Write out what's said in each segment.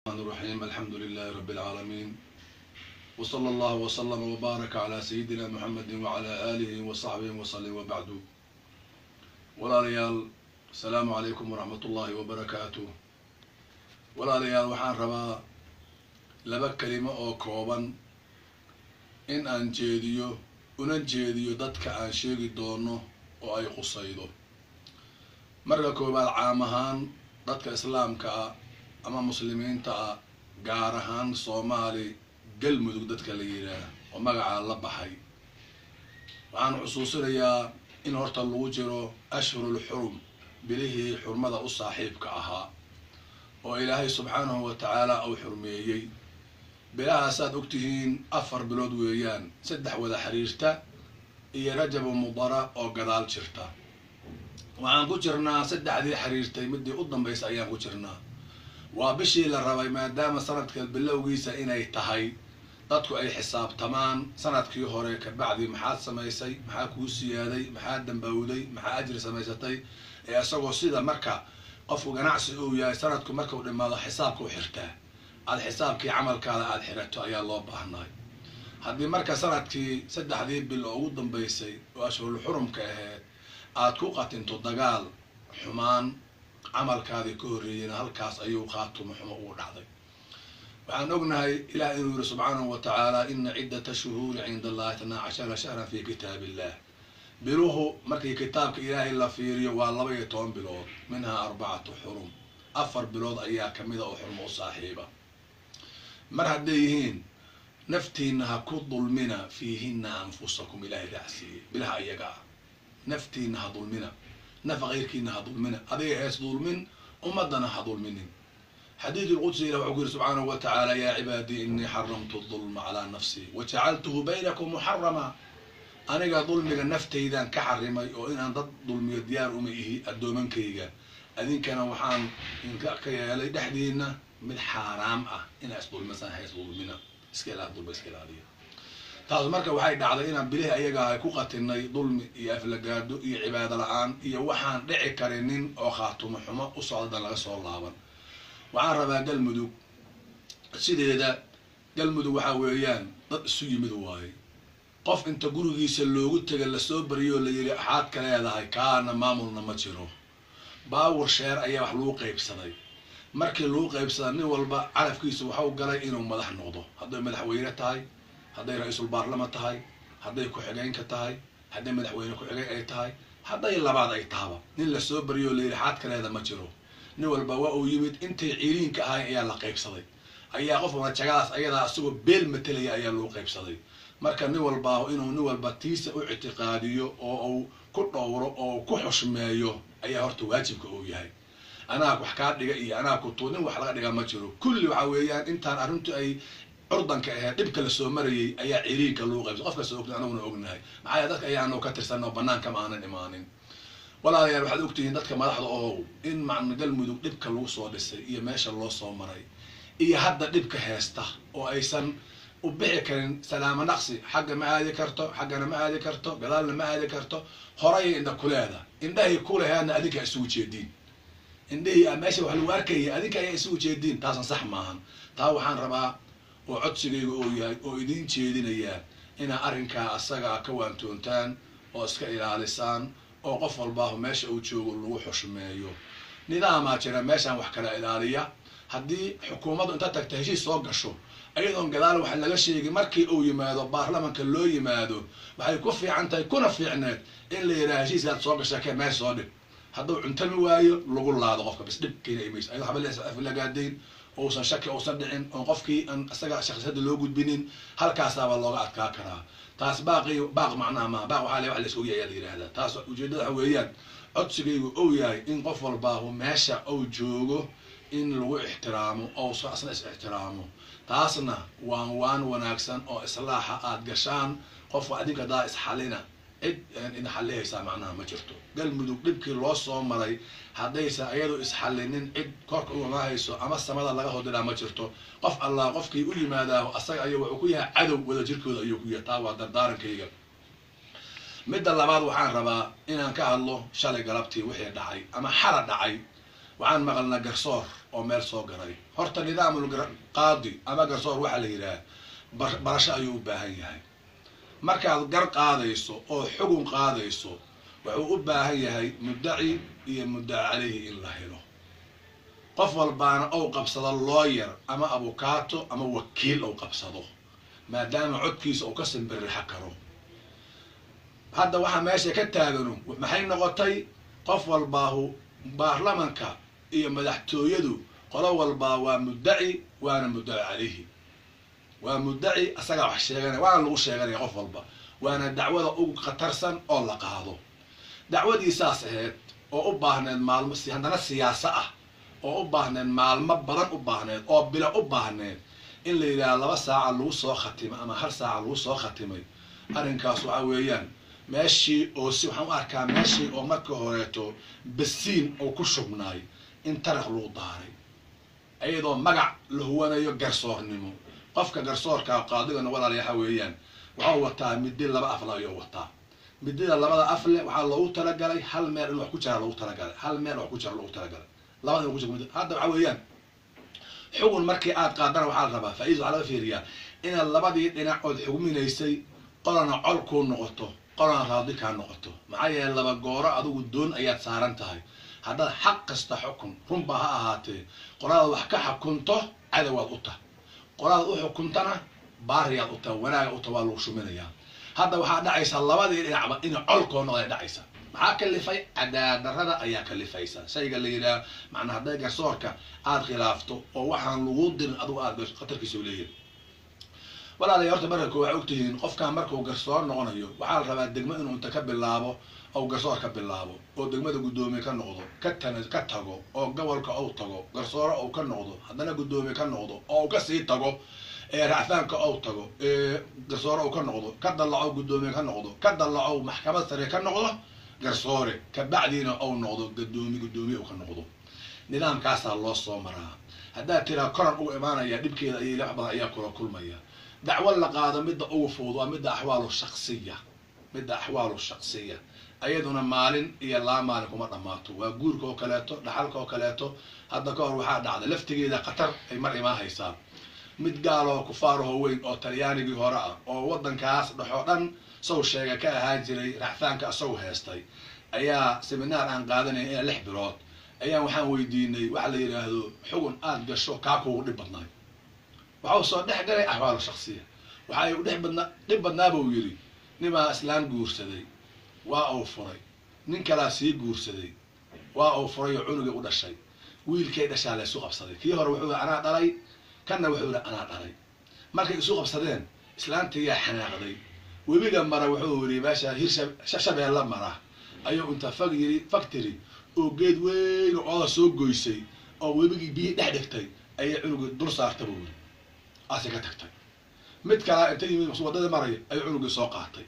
الرحمن الرحيم. الحمد لله رب العالمين، وصلى الله وسلم وبارك على سيدنا محمد وعلى آله وصحبه وسلم. وبعد، walaalyaal asalaamu calaykum waraxmatullaahi wabarakaatuh. walaalayaal waxaan rabaa laba kelimo oo kooban in aan una jeediyo dadka aan sheegi doono oo ay qusaydo. marka koobaad, caam ahaan dadka islaamka ah ama muslimiinta ah, gaar ahaan Soomaali galmudug dadka la yidhaah oo magacaa la baxay, waxaan xusuusinayaa in horta lagu jiro ashhurul xurum, bilihii xurmada u saaxiibka ahaa oo ilaahay subxaanahu wa tacaala uu xurmeeyey. bilahaasaad ogtihiin 4 bilood weeyaan, 3 wada xiriirta iyo rajabu mudara oo gadaal jirta. waxaan ku jirnaa 3dii xiriirtay midii u dambaysa ayaan ku jirnaa. waa bishii la rabay maadaama sanadka bilowgiisa inay tahay dadku ay xisaabtamaan sanadkii hore ka bacdi maxaad samaysay, maxaa kuu siyaaday, maxaa dambawday, maxaa ajri samaysatay, ee isagoo sida marka qofku ganacsi uu yahay sanadku markuu dhimaado xisaabka u xirtaa, aad xisaabkii camalkaada aad xirato ayaa loo baahnay. haddii marka sanadkii 3dii bil oo ugu dambaysay oo ashhurul xurumka ahayd aad ku qatinto dagaal, xumaan, camalkaadii ka horreeyeyna halkaas ayuu khaatumo xumo ugu dhacday. waxaan ognahay ilaah inuu yiri subxaanahu wa tacaala ina ciddata shuhuuri cinda allahi 12 shahran fi kitaab illah. biluhu markii kitaabka ilaahay la fiiriyo waa 12 bilood, minhaa 4 xurum, 4 bilood ayaa kamida oo xurmo u saaxiiba. mar hadday yihiin naftiina ha ku dulmina fiihina anfusakum, ilaahay raacsiiyey bilaha ayaga ah. naftiina ha dulmina, naf qayrkiina ha dulmina, adiga hees dulmin, ummadana ha dulminin. حديث القدس إلى وحكير سبحانه وتعالى يا عبادي إني حرمت الظلم على نفسي وجعلته بينكم محرما. أنا ظلمي نفتي إذا كحرمي وإن أنا ضد ظلمي ديار أميه الدومن كيجا أذين كان وحان إن كيا لي دحدينا من حرام إن أسطول مثلا هي ظلمنا إسكيل ظلم إسكيل عليه. تاز مركب وحيد على إن بليه أيجا كوقت إن ظلم يفلقادو عبادة الآن يوحان دعي كرنين أو خاتم حما وصعد الله صلى الله عليه. waxaan rabaa galmudug sideeda, galmudug waxaa weeyaan dad isu yimid waaye. qof inta gurigiisa loogu taga lasoo bariyoo la yidhi axaad ka leedahay, kaana maamulna ma jiro. baawar sheer ayaa wax lagu qaybsaday. markii lagu qaybsaday nin walba carafkiisa waxau galay inuu madax noqdo, hadday madaxweyne tahay, hadday ra-iisul baarlama tahay, hadday ku-xigeenka tahay, hadday madaxweyne ku-xigeen ay tahay, hadday labaad ay tahaba. nin lasoo bariyoo la yidhi axaad ka leeda ma jiro. nin walba waa uu yimid, intay ciiriinka ahay ayaa la qaybsaday, ayaa qof walba jagaas ayadaa asagoo beel matalaya ayaa lagu qaybsaday. marka nin walba inuu nin walba tiisa u ictiqaadiyo oo uu ku dhowro oo ku xushmeeyo ayaa horta waajibka uu yahay. anaa wax kaa dhiga iyo anaa ku tuunin wax laga dhiga ma jiro. kulli waxa weeyaan intaan arrintu ay curdanka ahayd, dhibka la soo marayay ayaa ciiriinka lagu qaybsaday. qofkaas ogna anaguna ognahay, maxaa dadka ayaanu ka tirsanoo banaanka ma aanan imaanin. walaalayaal waxaad ogtihiin dadka madaxda oo in macna galmudug dhibka lagu soo dhisay iyo meesha loo soo maray iyo hadda dhibka heesta oo aysan u bixi karin salaamo naqsi, xagga ma aadi karto, xaggana ma aadi karto, gadaalna ma aadi karto, horay indha kuleeda, indhahay kulehaadna adinka isugu jeediin. indhahii meesha wax lagu arkaya adinka ayaa isugu jeediin. taasan sax maahan. taa waxaan rabaa oo codsigayga oo yahay oo idiin jeedinayaa inaa arrinkaa asaga ka waantoontaan oo iska ilaalisaan oo qof walbaahu meesha uu joogo lagu xushmeeyo. nidaamaa jira meeshaan wax kala ilaaliya. haddii xukuumaddu inta tagta heshiis soo gasho ayadoon gadaal wax laga sheegin, markii uu yimaado baarlamanka loo yimaado, waxay ku fiican tahay kuna fiicneed in la yidhaha heshiiskaad soo gasha kee meesha soo dhig. hadduu cuntami waayo lagu laado qofka bis dhib keena imayso. ayadoo waxba lagaadayn uusan shaki uusan dhicin oon qofkii aan isaga shakhsiyadda loo gudbinin, halkaasaaba looga adkaa karaa. taas baaq macnaha maaha. baaq waxaa le wax la is ogyahay ayaa la yidhaahdaa. taas ujeeddada waxa weeyaan codsigaygu ou yahay in qof walbaahu meesha uu joogo in lagu ixtiraamo oo asna is ixtiraamo. taasna waan wanaagsan oo islaaxa aad gashaan. qofka adinka daa isxalina, cid idin xallihaysaa macnaha ma jirto. galmudug dhibkii loo soo maray haddaysa iyadoo isxallinin cid korka uma hayso ama samada laga hodiraa ma jirto. qof allah qofkii u yimaadaaho asaga ayuu wuxuu ku yahay cadow wada jirkooda ayuu ku yahay. taa waa dardaarankayga. midda labaad waxaan rabaa inaan ka hadlo shalay galabtii wixii dhacay ama xala dhacay waxaan maqalnaa garsoor oo meel soo galay. horta nidaamul qaadi ama garsoor waxa la yiraahdaa barasho ayuu u baahan yahay. markaad gar qaadayso oo xugun qaadayso wuxuu u baahan yahay muddaci iyo muddaci calayhi in la helo. qof walbaana ou qabsado lawyer ama abukaato ama wakiil ou qabsado maadaama codkiisa uu ka simbirrixa karo. hadda waxaa meesha ka taagano maxay noqotay qof walbaahu baarlamanka iyo madaxtooyadu qolo walbaa waa muddaci waana muddaci calayhi. waa muddaci asagaa wax sheeganaya waana lagu sheeganaya qof walba waana dacwada ugu khatarsan oo la qaado. dacwadii saas ahayd oo u baahneed maalmo haddana siyaaso ah oo u baahneed maalmo badan u baahneed oo bilo u baahneed in la yidhaahdo 2 saaca lagu soo khatimay ama 1 saaca lagu soo khatimay. arrinkaas waxa weeyaan meeshii oo si waxaan u arkaa meeshii oo marka horeeto basiin oo ku shubnaay in tarikh lagu daaray ayadoo magac la huwanayo garsoornimo. qofka garsoorka qaadigana walaalayaal weeyaan waxa uu wataa midi 2 afla ayuu wataa. midida 2 afle waxaa loogu talagalay hal meel in wax ku jira loogu talagalay hal meel wax ku jira loogu talagalay labada ku jira hadda waxa weeyaan xugun markii aad qaadana waxaa la rabaa faa'iido ala fiiriya in labadii dhinac oo xugminaysay qolana col ku noqoto qolana raadi ka noqoto. maxaa yeelay laba gooro adigu doon ayaad saaran tahay haddaad xaq kasta xukun runba ha ahaatee qolada wax ka xukunto cadawaad u tahay qolada u xukuntana baariyaad u tahay wanaaga u tahay waa lagu shuminayaa. hadda waxaa dhacaysa labadii dhinacba in colkoo noqday dhacaysa. maxaa kalifay cadaadarada ayaa kalifaysa shayga la yidhaah macnaa hadday garsoorka aad khilaafto oo waxaan lagu dirin adigu aad khatarkiisa leeyahay. walaalayaal horta marka waxay ogtihiin qofkaan markuu garsoor noqonayo waxaa la rabaa degmo inuu inta ka bilaabo oo garsoor ka bilaabo oo degmada guddoomiye ka noqdo ka tago oo gobolka uu tago garsoore uu ka noqdo haddana guddoomiye ka noqdo oo uu ka sii tago racfaanka uu tago garsoore uu ka noqdo ka dalaco guddoomiye ka noqdo ka dalaco maxkamad sare ka noqdo garsoore ka bacdiina uu noqdo guddoomiye uu ka noqdo. nidaamkaasaa loo soo maraa. haddaad tiraa koran ugu imaanaya dhibkeeda ayay wax badan ayaa kula kulmaya. dacwo la qaado midda ugu fudud waa midda axwaalu shakhsiya ayaduna maalin iyo 2 maalin kuma dhammaato. waa guurka oo kaleeto dhaxalka oo kaleeto. hadda ka hor waxaa dhacday laftigeeda qatar ay mar imaan haysaa mid gaal oo kufaarahoo weyn oo talyaanigii hore ah oo waddankaas dhaxoo dhan sow sheega ka ahaan jiray racfaanka asagoo heestay ayaa seminaar aan qaadanay 6 bilood ayaan waxaan weydiinay waxa la yidhaahdo xugun aad gasho kaa kuugu dhib badnaay. waxau soo dhex galay axwaalu shakhsiya waxa ay u dhib badnaa buu yidhi nimaa islaan guursaday waa uu furay nin kalaa sii guursaday waa uu furay oo cunugii u dhashay wiilkay dhashaa la isu qabsaday. kii hore wuxuu yidhi anaa dhalay kanna wuxuu yidhi anaa dhalay. markay isu qabsadeen islaantiyaa xanaaqday webiga mara wuxuu yidhi meesha hirshabeelle mara ayuu inta factory oo geed weyn oo soo goysay oo webigii biyo dhex dhigtay ayay cunugii dul saartay buu yidhi aasi ka tagtay. mid kale inta yimid wadada maray ayuu cunugii soo qaatay.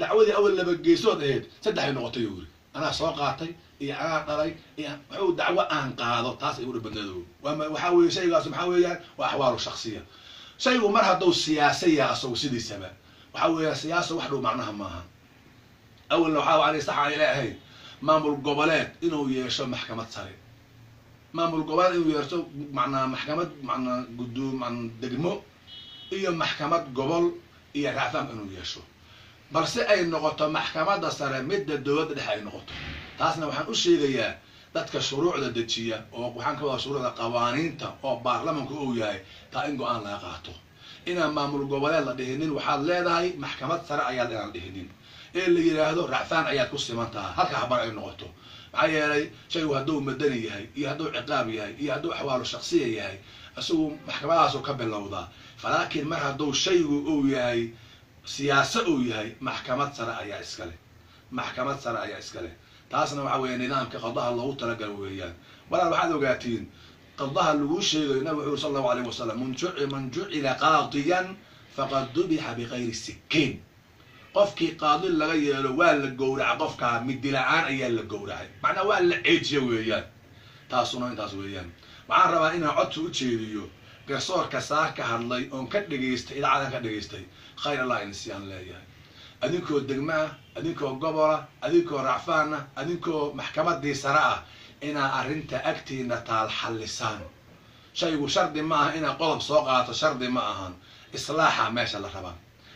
dacwadii awal 2 geesood ahayd 3 ay noqotay yuu yidhi anaa soo qaatay iyo anaa dhalay iyo wuxuu dacwo aan qaado taas ay u dhibanaado. waxaa weeye shaygaas maxaa weeyaan waa axwaalu shakhsiya. shaygu mar hadduu siyaasa yahay asagu sidiisaba waxaa weeyaan siyaasa wax dhow macnaha maaha. awalna waxaa aanay sax aan ilaahay maamul goboleed inuu yeesho maxkamad sare. maamul goboleed inuu yeesho macnaa maxkamad macnaa degmo iyo maxkamad gobol iyo racfaan inuu yeesho balse ay noqoto maxkamadda sare midda dowladda dhexe ay noqoto. taasna waxaan u sheegayaa dadka shuruucda dejiya oo waxaan ka wada shuruucda qawaaniinta oo baarlamanku uu yahay taa in go-aan laga qaato inaan maamul goboleed la dhihinin. waxaad leedahay maxkamad sare ayaad inaan dhihinin ee la yidhaahdo racfaan ayaad ku siman taha halka habar ay noqoto. maxaa yeelay shaygu hadduu madani yahay iyo hadduu ciqaab yahay iyo hadduu axwaalu shakhsiya yahay isagu maxkamadaasuu ka bilowdaa. falaakiin mar hadduu shaygu uu yahay siyaasa uu yahay maxkamad sare ayaa iskale maxkamad sare ayaa iskale. taasna waxa weeye nidaamka qadaha loogu talagalo weeyaan. walaal waxaad ogaatiin qadaha lagu sheegayo nabigu wuxuu sallallahu alayhi wasallam man jucila qaadiyan faqad dubiha bighayri sikiin. qofkii qaadi laga yeelo waa la gowraca qofkaa midi la-aan ayaa la gowracay macnaa waa la ceejiya weeyaan. taasuna intaas weeyaan. waxaan rabaa inaan codka u jeediyo garsoorka saa ka hadlay oon ka dhegaystay idaacadan ka dhegaystay khayr allah insiyaan leeyahay. adinkoo degmaa adinkoo gobola adinkoo racfaana adinkoo maxkamadii sare ah إنا أرنتا أكتينا تال حلسان شيء شرط معها إنا قلب سوقات شرط معها إصلاحها ماشي الله ربان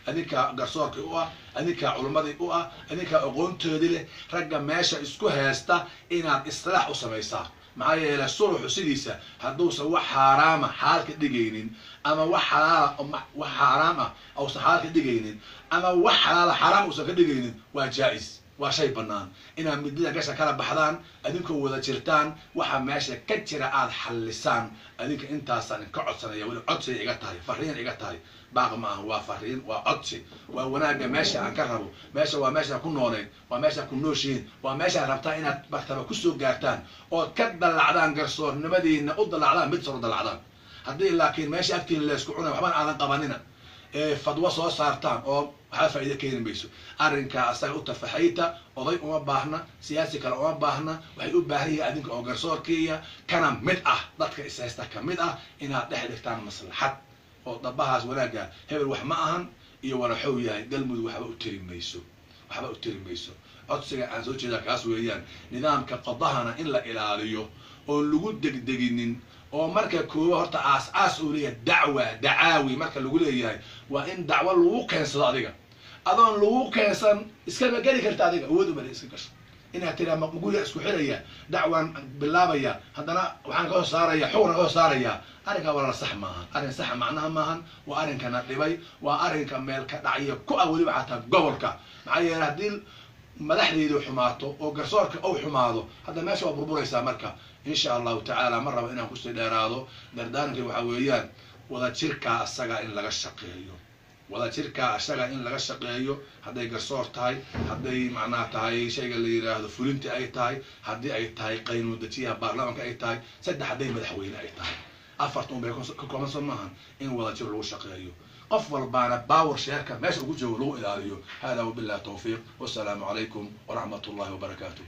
أنيك قرصورك أوه أنيك علماء أوه أنيك أقون تدله رجع ماشي إسكو هستا إنا إصلاح وسميسا معايا إلى الصلح سديسة هدوس وحرامة حالك دقينين أما وحرامة أو حالك دقينين أما وحلال حرام وسك دقينين وجائز وشيء بنان إنا مدينة قشة كلا بحضان أدينكو وذا جرتان وحا ماشي كتير آد حلسان أدينك انت أصلا كعدسان يولي عدسي إيقاتاي فرين إيقاتاي باق ما هو فرين وعدسي وناقا ماشي عن كهربو ماشي وماشي أكون نورين وماشي أكون نوشين وماشي ربطا إنا مكتبة كسو قارتان وكد العدان قرصور نمدي إنا أضل العدان بتصرد العدان هدي لكن ماشي أكتين اللي يسكعونا وحبان آدان قبانينا فدوا soo saartaan oo waxa faa'iido keenin bayso arrinka asaga u tafaxayta oday uma baahna siyaasi kale uma baahna waxay u baahan yihiin adinka oo garsoorkiya kana mid ah dadka isaysta ka mid ah inaad dhex dhigtaan maslaxad oo dabahaas wanaaga hebel wax ma ahan iyo wala xow yahay galmudug waxba u tiri mayso codsiga aan soo jeedaa kaas weeyaan nidaamka qadahana in la ilaaliyo oo lagu degdeginin oo marka koowa horta aas uu leeyahay dacaawi marka lagu leeyahay waa in dacwo lagu keensado adiga adoon lagu keensan iska geli karta adiga awood uma iska gasho inaad tira maqbuuliya isku xiraya dacwan bilaabaya haddana waxaan ka soo saaraya xuquuqna ka soo saaraya arrinka wala sax maaha arrin sax macnaha maahan waa arrinkana dhibay waa arrinka meel ka dhacaya ku waliba xataa gobolka maxaa yeelay haddii madaxdeedu xumaato oo garsoorka uu xumaado hadda meesha waa burburaysaa marka إن شاء الله تعالى مرة بإنها كسر ديرادو دردانك وحويان وذا شركة السجا إن لقى الشقيو وذا شركة السجا إن لقى الشقيو هذا يقصور تاي هذا معناه تاي شيء اللي هذا فلنت أي تاي هذا أي تاي قينون دتيها برلمان أي تاي سد هذا مدحوين أي تاي أفرتون بيكون كم صنعان إن وذا شر لو شقيو أفضل بانا باور شركة ماشي وجوه له إلى هذا وبالله التوفيق والسلام عليكم ورحمة الله وبركاته.